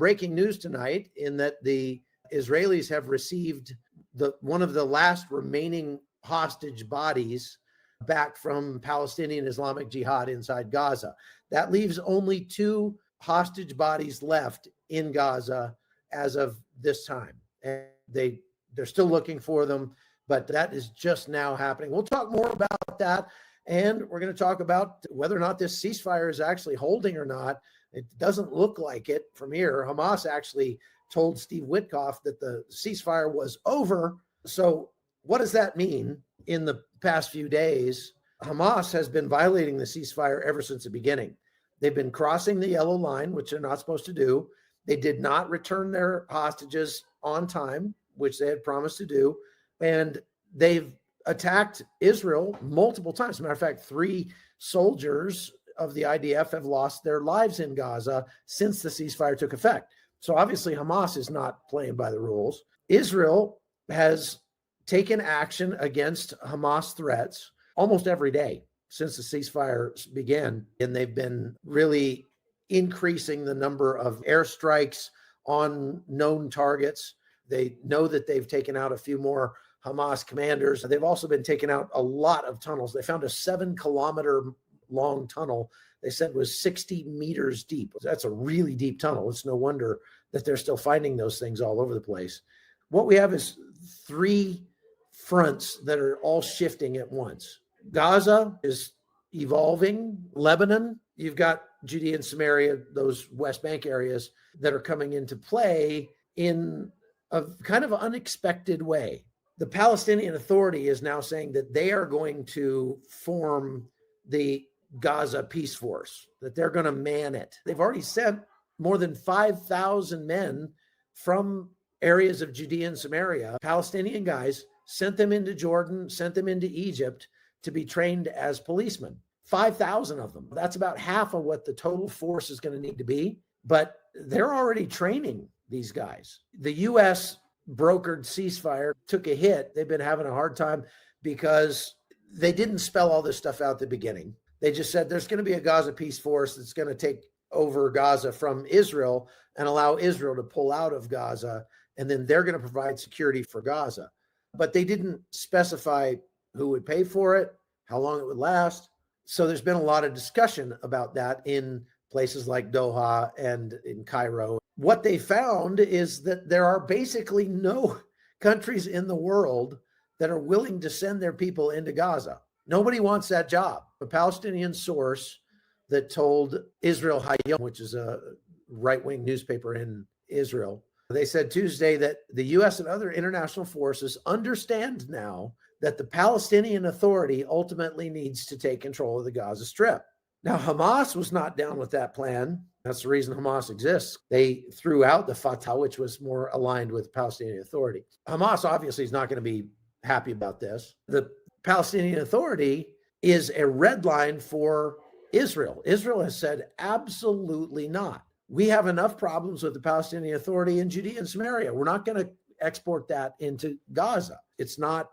breaking news tonight in that the Israelis have received one of the last remaining hostage bodies back from Palestinian Islamic Jihad inside Gaza. That leaves only 2 hostage bodies left in Gaza as of this time. And they're still looking for them, but that is just now happening. We'll talk more about that. And we're going to talk about whether or not this ceasefire is actually holding or not. It doesn't look like it from here. Hamas actually told Steve Witkoff that the ceasefire was over. So what does that mean? In the past few days, Hamas has been violating the ceasefire ever since the beginning. They've been crossing the yellow line, which they're not supposed to do. They did not return their hostages on time, which they had promised to do. And they've attacked Israel multiple times. As a matter of fact, 3 soldiers of the IDF have lost their lives in Gaza since the ceasefire took effect. So obviously Hamas is not playing by the rules. Israel has taken action against Hamas threats almost every day since the ceasefire began. And they've been really increasing the number of airstrikes on known targets. They know that they've taken out a few more Hamas commanders. They've also been taking out a lot of tunnels. They found a 7-kilometer long tunnel they said was 60 meters deep. That's a really deep tunnel. It's no wonder that they're still finding those things all over the place. What we have is 3 fronts that are all shifting at once. Gaza is evolving. Lebanon, you've got Judea and Samaria, those West Bank areas that are coming into play in a kind of unexpected way. The Palestinian Authority is now saying that they are going to form the Gaza Peace Force, that they're going to man it. They've already sent more than 5,000 men from areas of Judea and Samaria, Palestinian guys, sent them into Jordan, sent them into Egypt to be trained as policemen. 5,000 of them. That's about half of what the total force is going to need to be. But they're already training these guys. The U.S. brokered ceasefire took a hit. They've been having a hard time because they didn't spell all this stuff out at the beginning. They just said there's going to be a Gaza Peace Force that's going to take over Gaza from Israel and allow Israel to pull out of Gaza, and then they're going to provide security for Gaza. But they didn't specify who would pay for it, how long it would last. So there's been a lot of discussion about that in places like Doha and in Cairo. What they found is that there are basically no countries in the world that are willing to send their people into Gaza. Nobody wants that job. A Palestinian source that told Israel Hayom, which is a right-wing newspaper in Israel, they said Tuesday that the U.S. and other international forces understand now that the Palestinian Authority ultimately needs to take control of the Gaza Strip. Now, Hamas was not down with that plan. That's the reason Hamas exists. They threw out the Fatah, which was more aligned with the Palestinian Authority. Hamas obviously is not going to be happy about this. The Palestinian Authority is a red line for Israel. Israel has said absolutely not. We have enough problems with the Palestinian Authority in Judea and Samaria. We're not going to export that into Gaza. It's not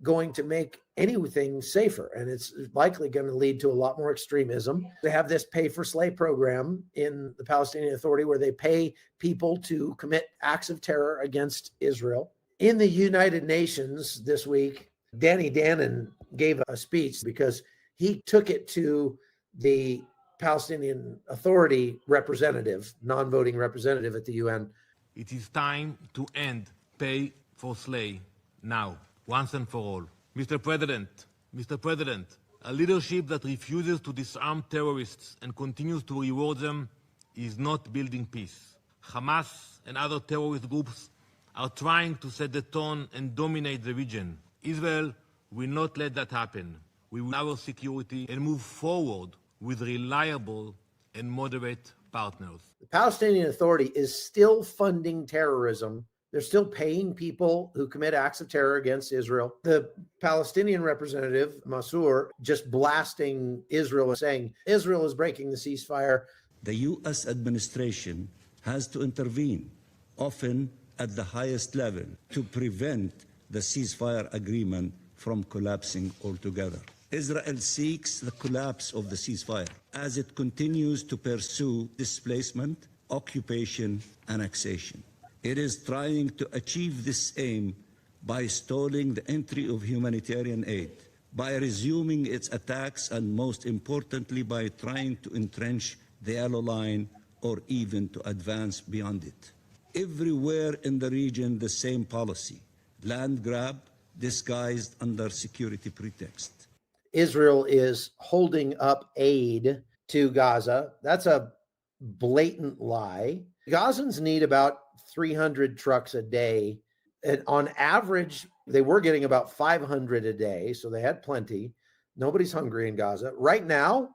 going to make anything safer, and it's likely going to lead to a lot more extremism. They have this pay for slay program in the Palestinian Authority where they pay people to commit acts of terror against Israel. In the United Nations this week, Danny Danon gave a speech because he took it to the Palestinian Authority representative, non-voting representative at the UN. It is time to end pay for slay now, once and for all. Mr. President, a leadership that refuses to disarm terrorists and continues to reward them is not building peace. Hamas and other terrorist groups are trying to set the tone and dominate the region. Israel will not let that happen. We will our security and move forward with reliable and moderate partners. The Palestinian Authority is still funding terrorism. They're still paying people who commit acts of terror against Israel. The Palestinian representative, Mansour, just blasting Israel and saying Israel is breaking the ceasefire. The U.S. administration has to intervene, often at the highest level, to prevent the ceasefire agreement from collapsing altogether. Israel seeks the collapse of the ceasefire as it continues to pursue displacement, occupation, annexation. It is trying to achieve this aim by stalling the entry of humanitarian aid, by resuming its attacks, and most importantly, by trying to entrench the yellow line or even to advance beyond it. Everywhere in the region, the same policy: land grab disguised under security pretext. Israel is holding up aid to Gaza. That's a blatant lie. Gazans need about 300 trucks a day. And on average, they were getting about 500 a day. So they had plenty. Nobody's hungry in Gaza. Right now,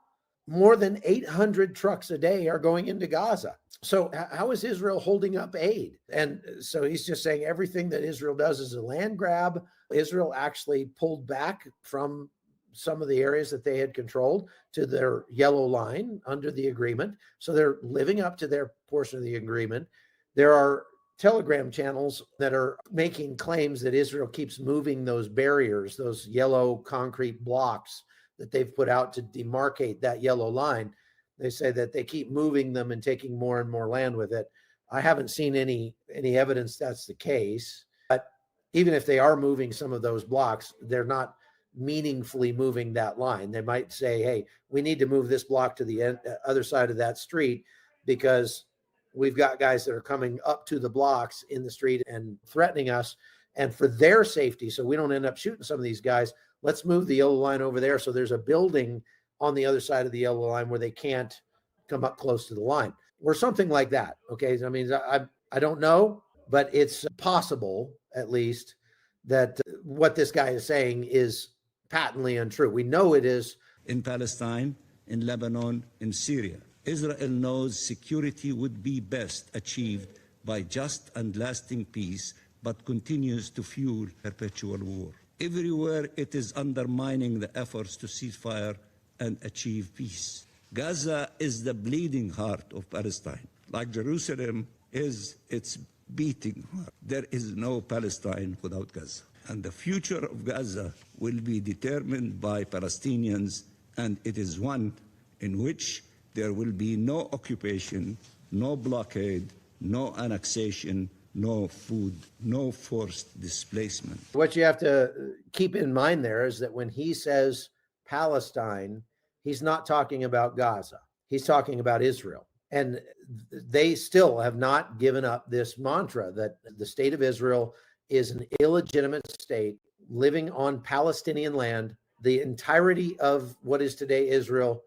more than 800 trucks a day are going into Gaza. So how is Israel holding up aid? And so he's just saying everything that Israel does is a land grab. Israel actually pulled back from some of the areas that they had controlled to their yellow line under the agreement. So they're living up to their portion of the agreement. There are Telegram channels that are making claims that Israel keeps moving those barriers, those yellow concrete blocks that they've put out to demarcate that yellow line. They say that they keep moving them and taking more and more land with it. I haven't seen any evidence that's the case. But even if they are moving some of those blocks, they're not meaningfully moving that line. They might say, hey, we need to move this block to the other side of that street because we've got guys that are coming up to the blocks in the street and threatening us. And for their safety, so we don't end up shooting some of these guys, let's move the yellow line over there. So there's a building on the other side of the yellow line where they can't come up close to the line or something like that. Okay. I mean, I don't know, but it's possible at least that what this guy is saying is patently untrue. We know it is. In Palestine, in Lebanon, in Syria, Israel knows security would be best achieved by just and lasting peace, but continues to fuel perpetual war. Everywhere it is undermining the efforts to cease fire and achieve peace. Gaza is the bleeding heart of Palestine, like Jerusalem is its beating heart. There is no Palestine without Gaza. And the future of Gaza will be determined by Palestinians, and it is one in which there will be no occupation, no blockade, no annexation, no food, no forced displacement. What you have to keep in mind there is that when he says Palestine, he's not talking about Gaza. He's talking about Israel. And they still have not given up this mantra that the state of Israel is an illegitimate state living on Palestinian land. The entirety of what is today Israel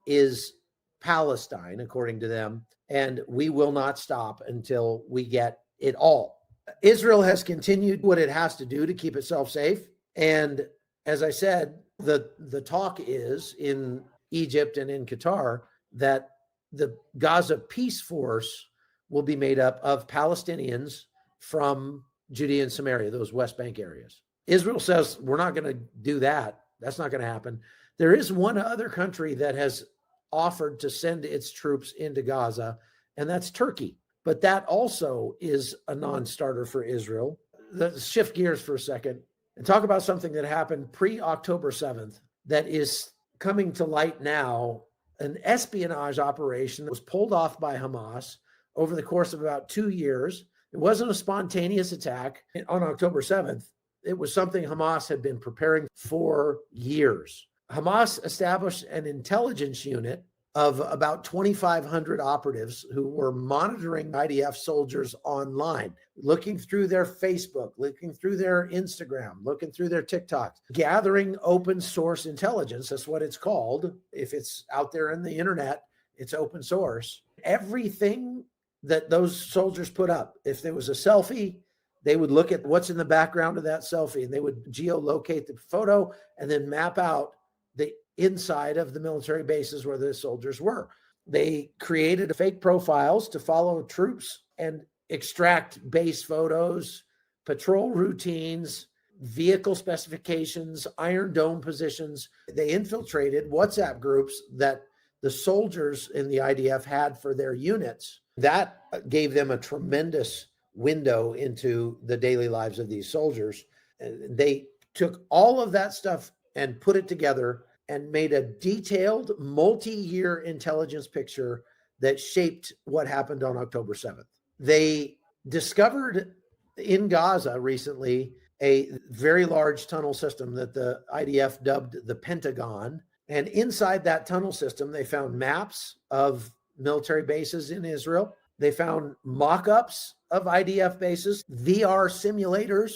is Palestine, according to them, and we will not stop until we get it all. Israel has continued what it has to do to keep itself safe. And as I said, the talk is in Egypt and in Qatar that the Gaza peace force will be made up of Palestinians from Judea and Samaria, those West Bank areas. Israel says, we're not going to do that. That's not going to happen. There is one other country that has offered to send its troops into Gaza, and that's Turkey. But that also is a non-starter for Israel. Let's shift gears for a second and talk about something that happened pre-October 7th that is coming to light now, an espionage operation that was pulled off by Hamas over the course of about 2 years. It wasn't a spontaneous attack on October 7th. It was something Hamas had been preparing for years. Hamas established an intelligence unit of about 2,500 operatives who were monitoring IDF soldiers online, looking through their Facebook, looking through their Instagram, looking through their TikToks, gathering open source intelligence. That's what it's called. If it's out there in the internet, it's open source. Everything that those soldiers put up, if there was a selfie, they would look at what's in the background of that selfie and they would geolocate the photo and then map out the inside of the military bases where the soldiers were. They created fake profiles to follow troops and extract base photos, patrol routines, vehicle specifications, Iron Dome positions. They infiltrated WhatsApp groups that the soldiers in the IDF had for their units. That gave them a tremendous window into the daily lives of these soldiers. They took all of that stuff and put it together and made a detailed multi-year intelligence picture that shaped what happened on October 7th. They discovered in Gaza recently a very large tunnel system that the IDF dubbed the Pentagon. And inside that tunnel system, they found maps of military bases in Israel. They found mock-ups of IDF bases, VR simulators,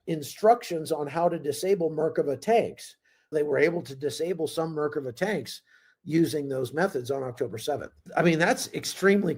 instructions on how to disable Merkava tanks. They were able to disable some Merkava tanks using those methods on October 7th. I mean, that's extremely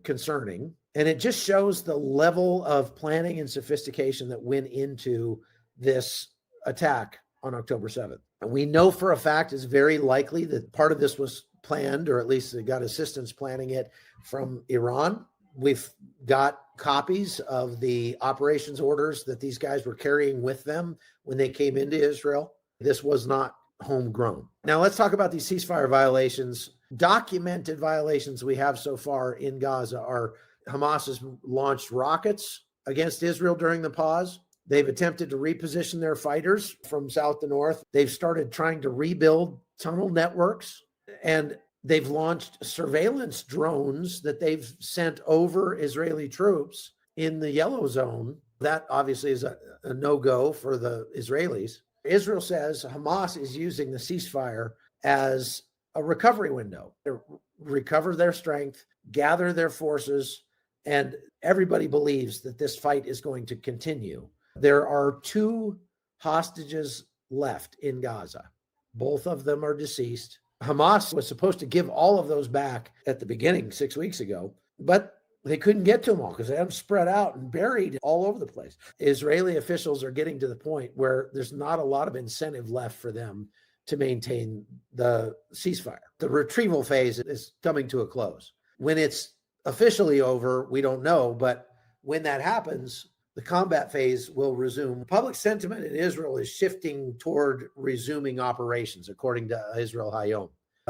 concerning. And it just shows the level of planning and sophistication that went into this attack on October 7th. And we know for a fact it's very likely that part of this was planned, or at least they got assistance planning it from Iran. We've got copies of the operations orders that these guys were carrying with them when they came into Israel. This was not homegrown. Now let's talk about these ceasefire violations. Documented violations we have so far in Gaza are Hamas has launched rockets against Israel during the pause. They've attempted to reposition their fighters from south to north. They've started trying to rebuild tunnel networks, and they've launched surveillance drones that they've sent over Israeli troops in the yellow zone. That obviously is a no-go for the Israelis. Israel says Hamas is using the ceasefire as a recovery window to recover their strength, gather their forces, and everybody believes that this fight is going to continue. There are 2 hostages left in Gaza. Both of them are deceased. Hamas was supposed to give all of those back at the beginning 6 weeks ago, but they couldn't get to them all because they have them spread out and buried all over the place. Israeli officials are getting to the point where there's not a lot of incentive left for them to maintain the ceasefire. The retrieval phase is coming to a close. When it's officially over, we don't know, but when that happens, the combat phase will resume. Public sentiment in Israel is shifting toward resuming operations, according to Israel Hayom.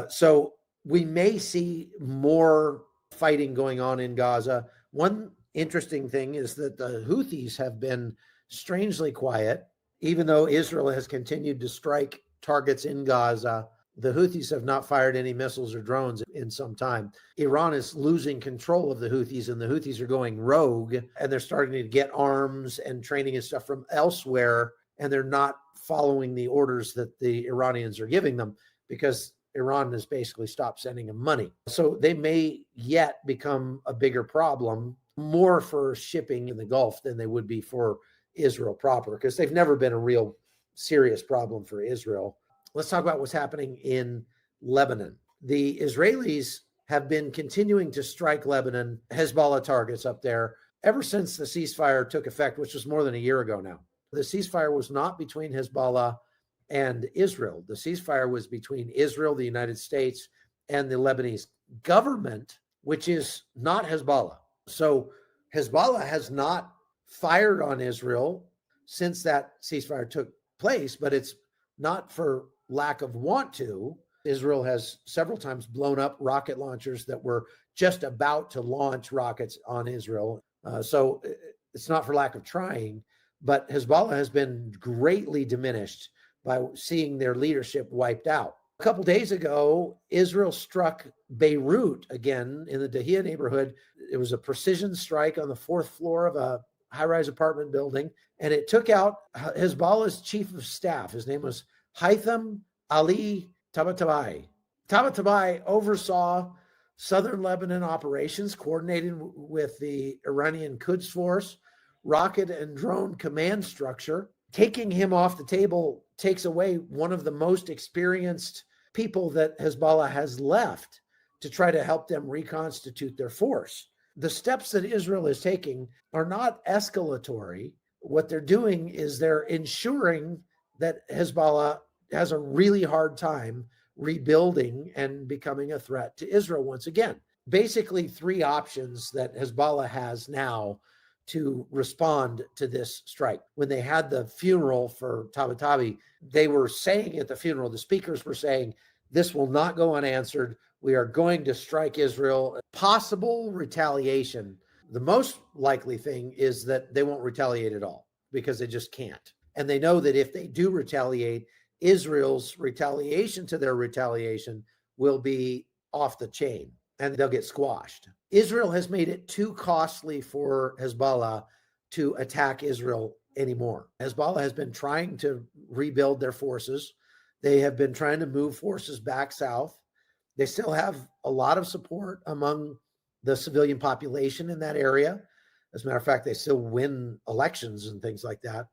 So we may see more fighting going on in Gaza. One interesting thing is that the Houthis have been strangely quiet, even though Israel has continued to strike targets in Gaza. The Houthis have not fired any missiles or drones in some time. Iran is losing control of the Houthis, and the Houthis are going rogue, and they're starting to get arms and training and stuff from elsewhere, and they're not following the orders that the Iranians are giving them because Iran has basically stopped sending them money. So they may yet become a bigger problem, more for shipping in the Gulf than they would be for Israel proper, because they've never been a real serious problem for Israel. Let's talk about what's happening in Lebanon. The Israelis have been continuing to strike Lebanon, Hezbollah targets up there, ever since the ceasefire took effect, which was more than a year ago now. The ceasefire was not between Hezbollah and Israel. The ceasefire was between Israel, the United States, and the Lebanese government, which is not Hezbollah. So Hezbollah has not fired on Israel since that ceasefire took place, but it's not for lack of want to. Israel has several times blown up rocket launchers that were just about to launch rockets on Israel. So it's not for lack of trying, but Hezbollah has been greatly diminished by seeing their leadership wiped out. A couple days ago, Israel struck Beirut again in the Dahia neighborhood. It was a precision strike on the 4th floor of a high-rise apartment building, and it took out Hezbollah's chief of staff. His name was Haitham Ali Tabatabai. Tabatabai oversaw southern Lebanon operations, coordinated with the Iranian Quds Force, rocket and drone command structure. Taking him off the table takes away one of the most experienced people that Hezbollah has left to try to help them reconstitute their force. The steps that Israel is taking are not escalatory. What they're doing is they're ensuring that Hezbollah has a really hard time rebuilding and becoming a threat to Israel once again. Basically, 3 options that Hezbollah has now to respond to this strike. When they had the funeral for Tabatabai, they were saying at the funeral, the speakers were saying, this will not go unanswered. We are going to strike Israel. Possible retaliation. The most likely thing is that they won't retaliate at all because they just can't. And they know that if they do retaliate, Israel's retaliation to their retaliation will be off the chain. and they'll get squashed. Israel has made it too costly for Hezbollah to attack Israel anymore. Hezbollah has been trying to rebuild their forces. They have been trying to move forces back south. They still have a lot of support among the civilian population in that area. As a matter of fact, they still win elections and things like that.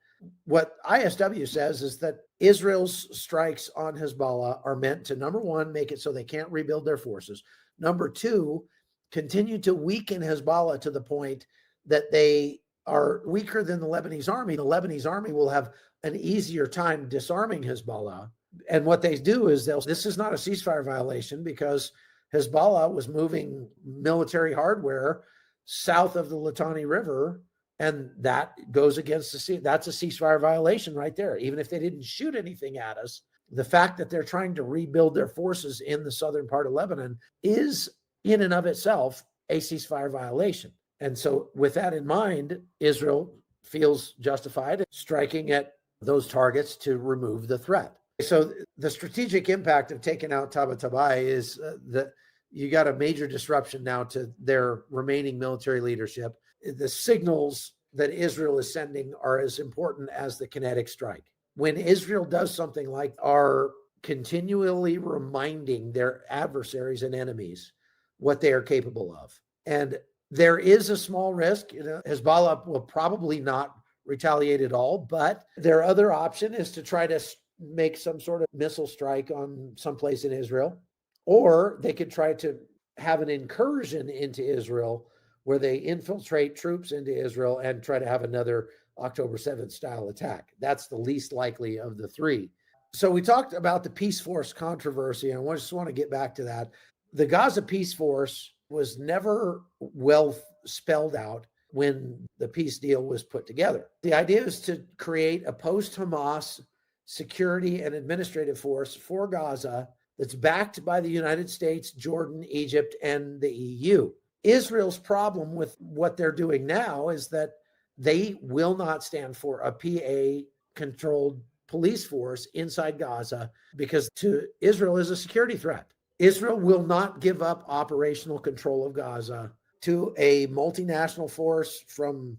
What ISW says is that Israel's strikes on Hezbollah are meant to, number one, make it so they can't rebuild their forces. Number two, continue to weaken Hezbollah to the point that they are weaker than the Lebanese army. The Lebanese army will have an easier time disarming Hezbollah. And what they do is this is not a ceasefire violation because Hezbollah was moving military hardware south of the Litani River, and that goes against that's a ceasefire violation right there. Even if they didn't shoot anything at us, the fact that they're trying to rebuild their forces in the southern part of Lebanon is in and of itself a ceasefire violation. And so with that in mind, Israel feels justified striking at those targets to remove the threat. So the strategic impact of taking out Tabatabai is that you got a major disruption now to their remaining military leadership. The signals that Israel is sending are as important as the kinetic strike. When Israel does something like are continually reminding their adversaries and enemies what they are capable of. And there is a small risk, Hezbollah will probably not retaliate at all, but their other option is to try to make some sort of missile strike on someplace in Israel, or they could try to have an incursion into Israel where they infiltrate troops into Israel and try to have another October 7th style attack. That's the least likely of the three. So we talked about the Peace Force controversy, and I just want to get back to that. The Gaza Peace Force was never well spelled out when the peace deal was put together. The idea is to create a post-Hamas security and administrative force for Gaza that's backed by the United States, Jordan, Egypt, and the EU. Israel's problem with what they're doing now is that they will not stand for a PA-controlled police force inside Gaza because to Israel is a security threat. Israel will not give up operational control of Gaza to a multinational force from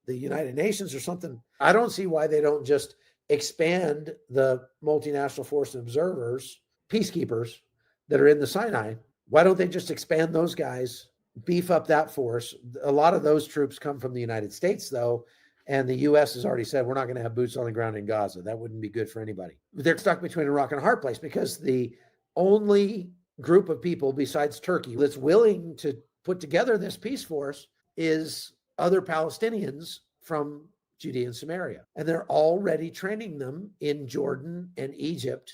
the United Nations or something. I don't see why they don't just expand the multinational force of observers, peacekeepers that are in the Sinai. Why don't they just expand those guys, beef up that force? A lot of those troops come from the United States, though, and the U.S. has already said we're not going to have boots on the ground in Gaza. That wouldn't be good for anybody. They're stuck between a rock and a hard place because the only group of people besides Turkey that's willing to put together this peace force is other Palestinians from Judea and Samaria. And they're already training them in Jordan and Egypt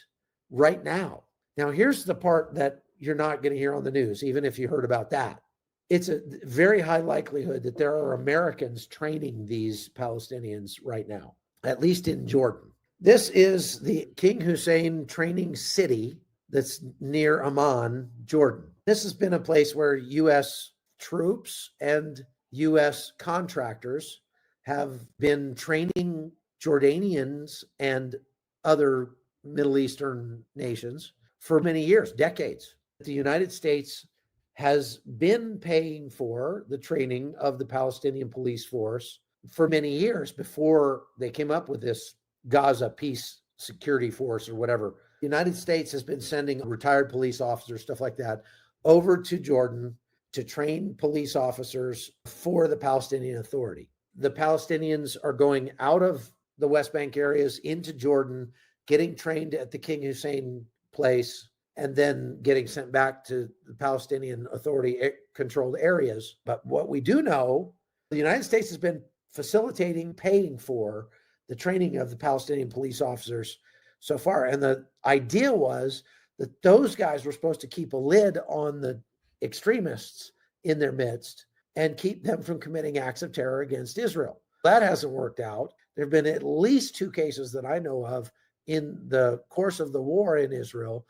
right now. Now, here's the part that you're not going to hear on the news, even if you heard about that. It's a very high likelihood that there are Americans training these Palestinians right now, at least in Jordan. This is the King Hussein training city that's near Amman, Jordan. This has been a place where U.S. troops and U.S. contractors have been training Jordanians and other Middle Eastern nations for many years, decades. The United States has been paying for the training of the Palestinian police force for many years before they came up with this Gaza Peace Security Force or whatever. The United States has been sending retired police officers, stuff like that, over to Jordan to train police officers for the Palestinian Authority. The Palestinians are going out of the West Bank areas into Jordan, getting trained at the King Hussein place, and then getting sent back to the Palestinian Authority controlled areas. But what we do know, the United States has been facilitating, paying for the training of the Palestinian police officers so far. And the idea was that those guys were supposed to keep a lid on the extremists in their midst and keep them from committing acts of terror against Israel. That hasn't worked out. There have been at least 2 cases that I know of in the course of the war in Israel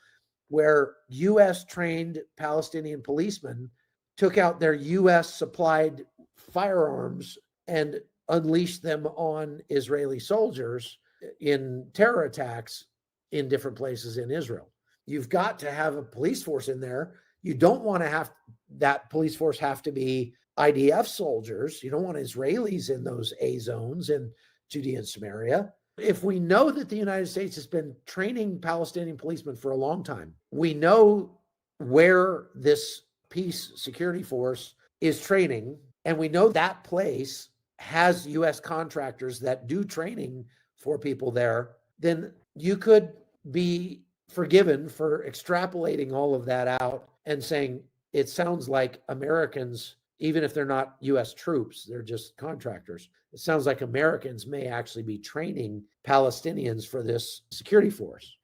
where U.S. trained Palestinian policemen took out their U.S. supplied firearms and unleashed them on Israeli soldiers in terror attacks in different places in Israel. You've got to have a police force in there You don't want to have that police force have to be IDF soldiers. You don't want Israelis in those A zones in Judea and Samaria. If we know that the United States has been training Palestinian policemen for a long time, we know where this peace security force is training, and we know that place has U.S. contractors that do training for people there, then you could be forgiven for extrapolating all of that out and saying it sounds like Americans, even if they're not U.S. troops, they're just contractors. It sounds like Americans may actually be training Palestinians for this security force.